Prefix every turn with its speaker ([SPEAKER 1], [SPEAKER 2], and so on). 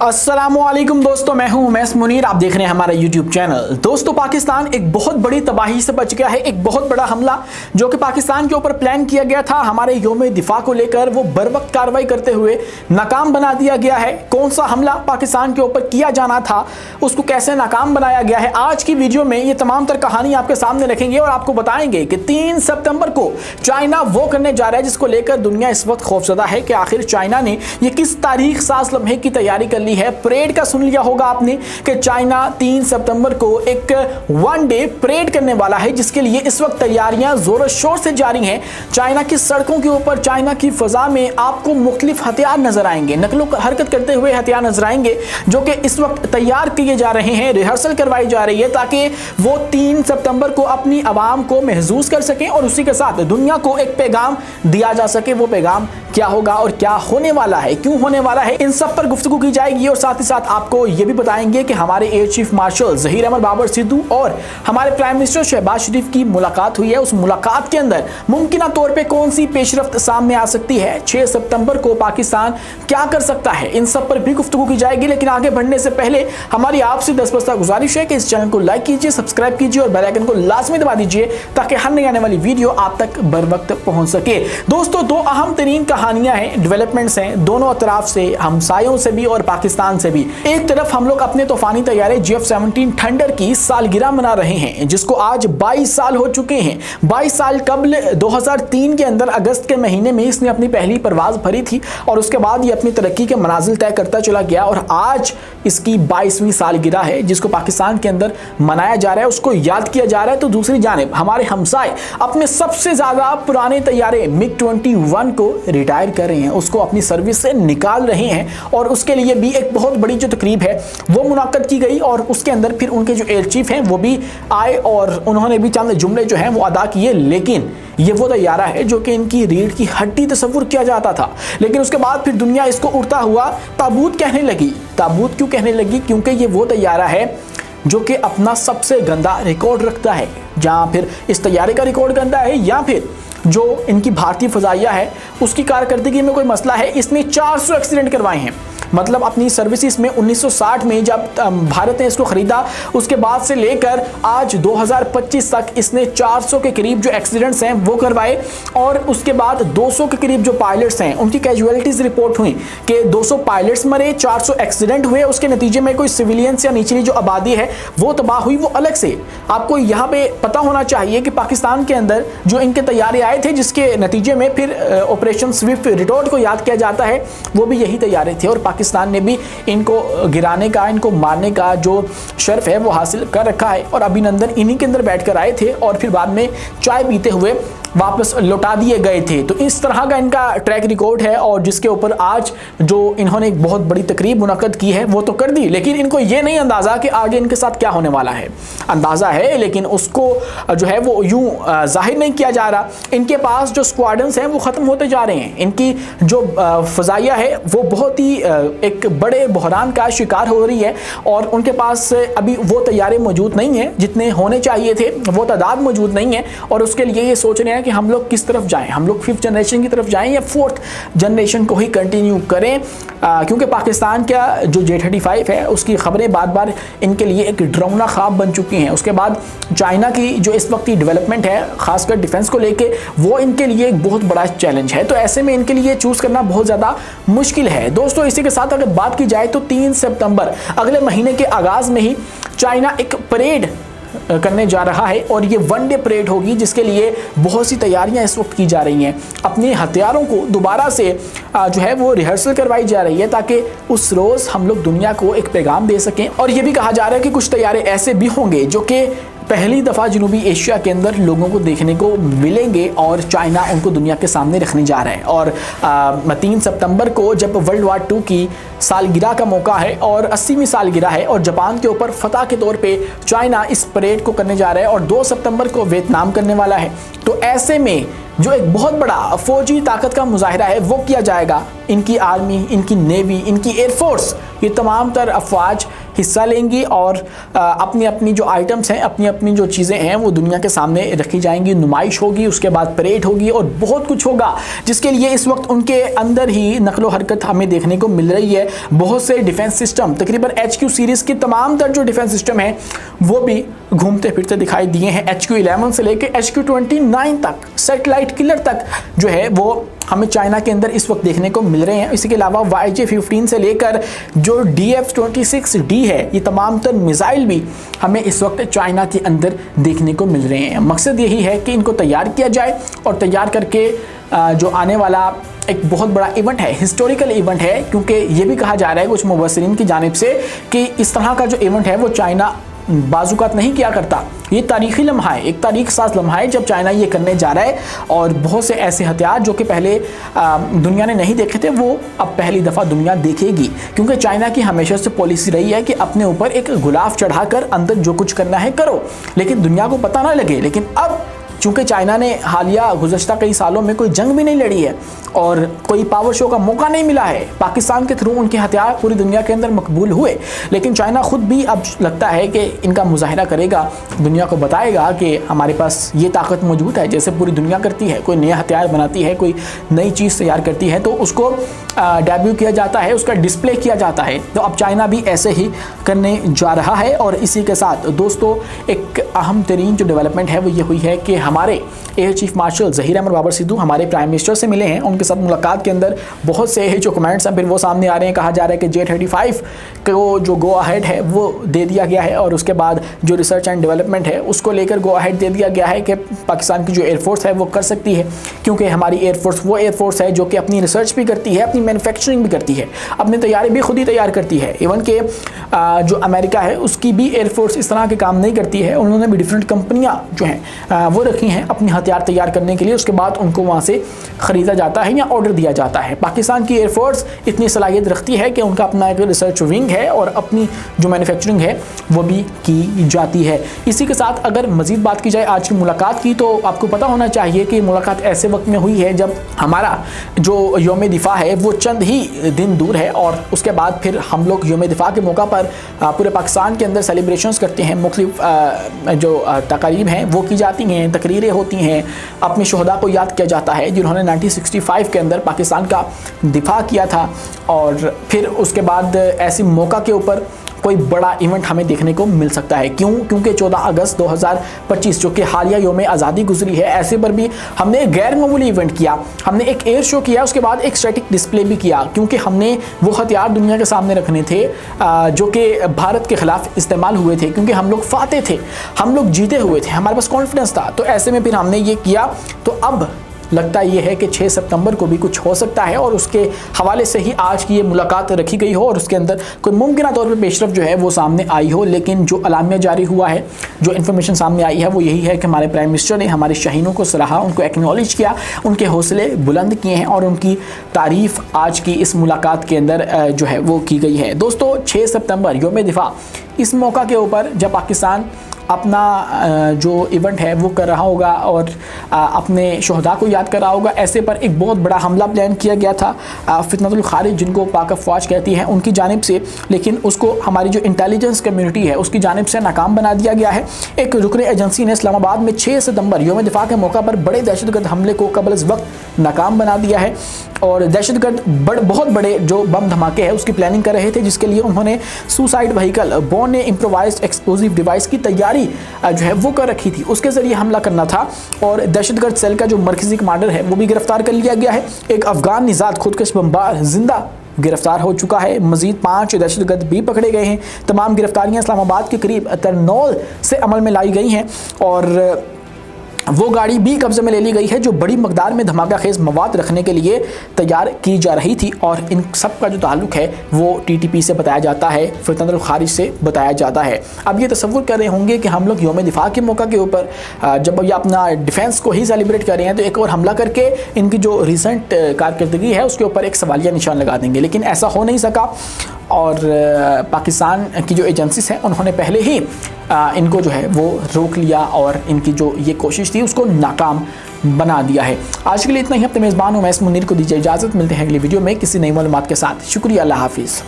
[SPEAKER 1] अस्सलामुअलैकुम दोस्तों, मैं हूं उमैस मुनीर। आप देख रहे हैं हमारा YouTube चैनल। दोस्तों, पाकिस्तान एक बहुत बड़ी तबाही से बच गया है। एक बहुत बड़ा हमला जो कि पाकिस्तान के ऊपर प्लान किया गया था, हमारे यौम दिफा को लेकर, वो बर वक्त कार्रवाई करते हुए नाकाम बना दिया गया है। कौन सा हमला पाकिस्तान के ऊपर किया जाना था, उसको कैसे नाकाम बनाया गया है, आज की वीडियो में ये तमाम तर कहानी आपके सामने रखेंगे और आपको बताएंगे कि 3 सितंबर को चाइना वो करने जा रहा है जिसको लेकर दुनिया इस वक्त खौफजदा है कि आखिर चाइना ने ये किस तारीख साज लम्हे की तैयारी कर ली है। परेड का सुन लिया होगा आपने कि चाइना 3 सितंबर को एक वन डे परेड करने वाला है, जिसके लिए इस वक्त तैयारियां जोरों शोर से जारी हैं। चाइना की सड़कों के ऊपर, चाइना की फजा में आपको मुख्तलिफ हथियार नजर आएंगे, नकलो हरकत करते हुए हथियार नजर आएंगे, जो कि इस वक्त तैयार किए जा रहे हैं, रिहर्सल करवाई जा रही है ताकि वो 3 सितंबर को अपनी आवाम को महसूस कर सकें और उसी के साथ दुनिया को एक पैगाम दिया जा सके। वो पैगाम क्या होगा और क्या होने वाला है, क्यों होने वाला है, इन सब पर गुफ्तगू की जाएगी। और साथ ही साथ आपको यह भी बताएंगे कि हमारे air chief marshal Zaheer Ahmed Babar Sidhu और हमारे प्राइम मिनिस्टर शहबाज शरीफ की मुलाकात हुई है। उस मुलाकात के अंदर मुमकिन तौर पे कौन सी पेशरफ्त सामने आ सकती है, 6 सितंबर को पाकिस्तान क्या कर सकता है, इन सब पर भी गुफ्तगू की जाएगी। लेकिन आगे बढ़ने से पहले हमारी आपसे दस्तबस्ता गुजारिश है कि इस चैनल को लाइक कीजिए, सब्सक्राइब कीजिए और बेल आइकन को लाजमी दबा दीजिए ताकि हर नई आने वाली वीडियो आप तक बर वक्त पहुंच सके। दोस्तों, 2 अहम तरीन कहानियां हैं, डेवलपमेंट्स हैं दोनों तरफ से, हमसायों से भी और पाकिस्तान से भी। एक तरफ हम लोग अपने तूफानी तैयारे GF-17 थंडर की सालगिरह मना रहे हैं, जिसको आज 22 साल हो चुके हैं। 22 साल कबल 2003 के अंदर अगस्त के महीने में इसने अपनी पहली परवाज भरी थी और उसके बाद ये अपनी तरक्की के मनाजिल तय करता चला गया और आज इसकी 22वीं सालगिरह है, जिसको पाकिस्तान के अंदर मनाया जा रहा है, उसको याद किया जा रहा है। तो दूसरी जानिब हमारे हमसाए अपने सबसे ज्यादा पुराने तैयारे MiG-21 को रिटायर कर रहे हैं, उसको अपनी सर्विस से निकाल रहे हैं और उसके लिए भी एक बहुत बड़ी जो तकरीब है वो मुनाक़द की गई और उसके अंदर फिर उनके जो एयर चीफ हैं वो भी आए और उन्होंने भी चंद जुमले जो हैं वो अदा किए। लेकिन ये वो तैयारा है जो कि इनकी रीढ़ की हड्डी तस्वुर किया जाता था, लेकिन उसके बाद फिर दुनिया इसको उड़ता हुआ ताबूत कहने लगी। ताबूत क्यों कहने लगी? क्योंकि ये वो तैयारा है जो कि अपना सबसे गंदा रिकॉर्ड रखता है। जहाँ फिर इस तैयारे का रिकॉर्ड गंदा है या फिर जो इनकी भारतीय फजाइया है उसकी कारकर्दगी में कोई मसला है। इसने 400 एक्सीडेंट करवाए हैं, मतलब अपनी सर्विसेज में 1960 में जब भारत ने इसको खरीदा उसके बाद से लेकर आज 2025 तक इसने 400 के करीब जो एक्सीडेंट्स हैं वो करवाए और उसके बाद 200 के करीब जो पायलट्स हैं उनकी कैजुअलिटीज रिपोर्ट हुई कि 200 पायलट्स मरे, 400 एक्सीडेंट हुए। उसके नतीजे में कोई सिविलियंस या निचली जो आबादी है वो तबाह हुई। वो अलग से आपको यहाँ पे पता होना चाहिए कि पाकिस्तान के अंदर जो इनके तैयारे आए थे जिसके नतीजे में फिर ऑपरेशन स्विफ्ट रिटॉर्ट को याद किया जाता है, वो भी यही तैयारे थे और पाकिस्तान ने भी इनको गिराने का, इनको मारने का जो शर्फ है वो हासिल कर रखा है और अभिनंदन इन्हीं के अंदर बैठकर आए थे और फिर बाद में चाय पीते हुए वापस लौटा दिए गए थे। तो इस तरह का इनका ट्रैक रिकॉर्ड है और जिसके ऊपर आज जो इन्होंने एक बहुत बड़ी तकरीब मुनक्कद की है वो तो कर दी, लेकिन इनको ये नहीं अंदाज़ा कि आगे इनके साथ क्या होने वाला है। अंदाज़ा है लेकिन उसको जो है वो यूं जाहिर नहीं किया जा रहा। इनके पास जो स्क्वाड्रंस हैं वो ख़त्म होते जा रहे हैं, इनकी जो फ़ज़ाइया है वो बहुत ही एक बड़े बहरान का शिकार हो रही है और उनके पास अभी वो तैयारे मौजूद नहीं हैं जितने होने चाहिए थे, वो तादाद मौजूद नहीं है और उसके लिए ये सोच रहे हैं कि हम लोग किस तरफ जाएं, हम लोग 5th जनरेशन की तरफ जाएं या 4th जनरेशन को ही कंटिन्यू करें। क्योंकि पाकिस्तान का जो J-35 है उसकी खबरें बार बार इनके लिए एक डरावना ख्वाब बन चुकी हैं। उसके बाद चाइना की जो इस वक्त की डेवलपमेंट है खासकर डिफेंस को लेके वो इनके लिए एक बहुत बड़ा चैलेंज है। तो ऐसे में इनके लिए चूज़ करना बहुत ज़्यादा मुश्किल है। दोस्तों, इसी के साथ अगर बात की जाए तो 3 सितंबर अगले महीने के आगाज़ में ही चाइना एक परेड करने जा रहा है और ये वन डे परेड होगी जिसके लिए बहुत सी तैयारियां इस वक्त की जा रही हैं। अपने हथियारों को दोबारा से जो है वो रिहर्सल करवाई जा रही है ताकि उस रोज़ हम लोग दुनिया को एक पैगाम दे सकें। और ये भी कहा जा रहा है कि कुछ तैयारे ऐसे भी होंगे जो कि पहली दफ़ा जनूबी एशिया के अंदर लोगों को देखने को मिलेंगे और चाइना उनको दुनिया के सामने रखने जा रहा है। और 3 सितंबर को जब वर्ल्ड वार 2 की सालगिरह का मौका है और 80वीं सालगिरह है और जापान के ऊपर फतह के तौर पे चाइना इस परेड को करने जा रहा है और 2 सितंबर को वियतनाम करने वाला है। तो ऐसे में जो एक बहुत बड़ा फौजी ताकत का मुजाहिरा है वो किया जाएगा। इनकी आर्मी, इनकी नेवी, इनकी एयरफोर्स, ये तमाम तर अफवाज हिस्सा लेंगी और अपनी अपनी जो आइटम्स हैं, अपनी अपनी जो चीज़ें हैं वो दुनिया के सामने रखी जाएंगी, नुमाइश होगी, उसके बाद परेड होगी और बहुत कुछ होगा, जिसके लिए इस वक्त उनके अंदर ही नकलो हरकत हमें देखने को मिल रही है। बहुत से डिफेंस सिस्टम, तकरीबन HQ सीरीज़ की तमाम तर जो डिफेंस सिस्टम है वो भी घूमते फिरते दिखाई दिए हैं। HQ11 से लेकर HQ29 तक, सैटेलाइट किलर तक जो है वो हमें चाइना के अंदर इस वक्त देखने को मिल रहे हैं। इसी के अलावा YJ-15 से लेकर जो DF-26D है, ये तमाम तर मिसाइल भी हमें इस वक्त चाइना के अंदर देखने को मिल रहे हैं। मकसद यही है कि इनको तैयार किया जाए और तैयार करके जो आने वाला एक बहुत बड़ा इवेंट है, हिस्टोरिकल इवेंट है, क्योंकि ये भी कहा जा रहा है कुछ मुबस्सिरीन की जानिब से कि इस तरह का जो इवेंट है वो चाइना बाजुकात नहीं किया करता। ये तारीखी लम्हा है, एक तारीख साज लम्हा है जब चाइना ये करने जा रहा है और बहुत से ऐसे हथियार जो कि पहले दुनिया ने नहीं देखे थे वो अब पहली दफ़ा दुनिया देखेगी, क्योंकि चाइना की हमेशा से पॉलिसी रही है कि अपने ऊपर एक गुलाफ चढ़ाकर अंदर जो कुछ करना है करो, लेकिन दुनिया को पता ना लगे। लेकिन अब चूँकि चाइना ने हालिया गुज़श्ता कई सालों में कोई जंग भी नहीं लड़ी है और कोई पावर शो का मौका नहीं मिला है, पाकिस्तान के थ्रू उनके हथियार पूरी दुनिया के अंदर मकबूल हुए, लेकिन चाइना खुद भी अब लगता है कि इनका मुजाहिरा करेगा, दुनिया को बताएगा कि हमारे पास ये ताकत मौजूद है। जैसे पूरी दुनिया करती है, कोई नया हथियार बनाती है, कोई नई चीज़ तैयार करती है तो उसको डेब्यू किया जाता है, उसका डिस्प्ले किया जाता है। तो अब चाइना भी ऐसे ही करने जा रहा है। और इसी के साथ दोस्तों एक अहम तरीन जो डेवलपमेंट है वो ये हुई है कि हमारे air chief marshal Zaheer Ahmed Babar Sidhu हमारे प्राइम मिनिस्टर से मिले हैं। उनके साथ मुलाकात के अंदर बहुत से जो कमेंट्स हैं फिर वो सामने आ रहे हैं। कहा जा रहा है कि J-35 को जो गो अहेड है वो दे दिया गया है और उसके बाद जो रिसर्च एंड डेवलपमेंट है उसको लेकर गो अहेड दे दिया गया है कि पाकिस्तान की जो एयरफोर्स है वो कर सकती है, क्योंकि हमारी एयरफोर्स वो एयरफोर्स है जो कि अपनी रिसर्च भी करती है, अपनी मैन्युफैक्चरिंग भी करती है, अपने तैयारी भी खुद ही तैयार करती है। इवन के जो अमेरिका है उसकी भी एयरफोर्स इस तरह के काम नहीं करती है, उन्होंने भी डिफरेंट कंपनियां जो हैं वो रखी हैं अपनी हथियार तैयार करने के लिए, उसके बाद उनको वहाँ से ख़रीदा जाता है या ऑर्डर दिया जाता है। पाकिस्तान की एयरफोर्स इतनी सलाहियत रखती है कि उनका अपना एक रिसर्च विंग है और अपनी जो मैन्युफैक्चरिंग है वो भी की जाती है। इसी के साथ अगर मज़ीद बात की जाए आज की मुलाकात की, तो आपको पता होना चाहिए कि मुलाकात ऐसे वक्त में हुई है जब हमारा जो यौम दिफा है वो चंद ही दिन दूर है और उसके बाद फिर हम लोग यौम दिफा के मौका पर पूरे पाकिस्तान के अंदर सेलिब्रेशंस करते हैं, मुख्तलिफ जो तकारीब हैं वो की जाती हैं, तकरीरें होती हैं, अपने शहदा को याद किया जाता है जिन्होंने 1965 के अंदर पाकिस्तान का दिफा किया था। और फिर उसके बाद ऐसी मौका के ऊपर कोई बड़ा इवेंट हमें देखने को मिल सकता है। क्यों? क्योंकि 14 अगस्त 2025 जो कि हालिया यौम आज़ादी गुजरी है, ऐसे पर भी हमने एक गैर मामूली इवेंट किया, हमने एक एयर शो किया, उसके बाद एक स्टैटिक डिस्प्ले भी किया, क्योंकि हमने वो हथियार दुनिया के सामने रखने थे जो कि भारत के ख़िलाफ़ इस्तेमाल हुए थे, क्योंकि हम लोग फाते थे, हम लोग जीते हुए थे, हमारे पास कॉन्फिडेंस था। तो ऐसे में फिर हमने ये किया। तो अब लगता ये है कि 6 सितंबर को भी कुछ हो सकता है और उसके हवाले से ही आज की ये मुलाकात रखी गई हो और उसके अंदर कोई मुमकिन तौर पर पेशरफ जो है वो सामने आई हो। लेकिन जो अलामिया जारी हुआ है, जो इन्फॉर्मेशन सामने आई है वो यही है कि हमारे प्राइम मिनिस्टर ने हमारे शहीनों को सराहा, उनको एक्नॉलेज किया, उनके हौसले बुलंद किए हैं और उनकी तारीफ़ आज की इस मुलाकात के अंदर जो है वो की गई है। दोस्तों 6 सितंबर यौम दिफा, इस मौका के ऊपर जब पाकिस्तान अपना जो इवेंट है वो कर रहा होगा और अपने शहदा को याद कर रहा होगा, ऐसे पर एक बहुत बड़ा हमला प्लान किया गया था फितनतुल खारिज जिनको पाक अफवाज कहती हैं उनकी जानिब से, लेकिन उसको हमारी जो इंटेलिजेंस कम्युनिटी है उसकी जानिब से नाकाम बना दिया गया है। एक रुकन एजेंसी ने इस्लामाबाद में 6 सितंबर यौम दिफा के मौका पर बड़े दहशतगर्द हमले को कबल इस वक्त नाकाम बना दिया है और दहशतगर्द बहुत बड़े जो बम धमाके हैं उसकी प्लानिंग कर रहे थे, जिसके लिए उन्होंने suicide vehicle borne improvised explosive device की तैयारी जो है वो कर रखी थी, उसके जरिए हमला करना था। और दहशतगर्द सेल का जो मरकजी कमांडर है वो भी गिरफ्तार कर लिया गया है। एक अफगान निजात खुदकश बमबार जिंदा गिरफ्तार हो चुका है। मजीद 5 दहशतगर्द भी पकड़े गए हैं। तमाम गिरफ्तारियां इस्लामाबाद के करीब तरनौल से अमल में लाई गई हैं और वो गाड़ी भी कब्जे में ले ली गई है जो बड़ी मकदार में धमाका खेज मवाद रखने के लिए तैयार की जा रही थी। और इन सब का जो ताल्लुक है वो TTP से बताया जाता है, फितनतुल खारिज से बताया जाता है। अब ये तसव्वुर कर रहे होंगे कि हम लोग यौम दिफा के मौका के ऊपर जब ये अपना डिफेंस को ही सेलिब्रेट कर रहे हैं तो एक और हमला करके इनकी जो रिसेंट कारकर्दगी है उसके ऊपर एक सवालिया निशान लगा देंगे, लेकिन ऐसा हो नहीं सका। और पाकिस्तान की जो एजेंसीज हैं उन्होंने पहले ही इनको जो है वो रोक लिया और इनकी जो ये कोशिश थी उसको नाकाम बना दिया है। आज के लिए इतना ही। अपने मेज़बान हूँ मैं मुनीर को दीजिए इजाज़त। मिलते हैं अगली वीडियो में किसी नई मालूमात के साथ। शुक्रिया, अल्लाह हाफिज़।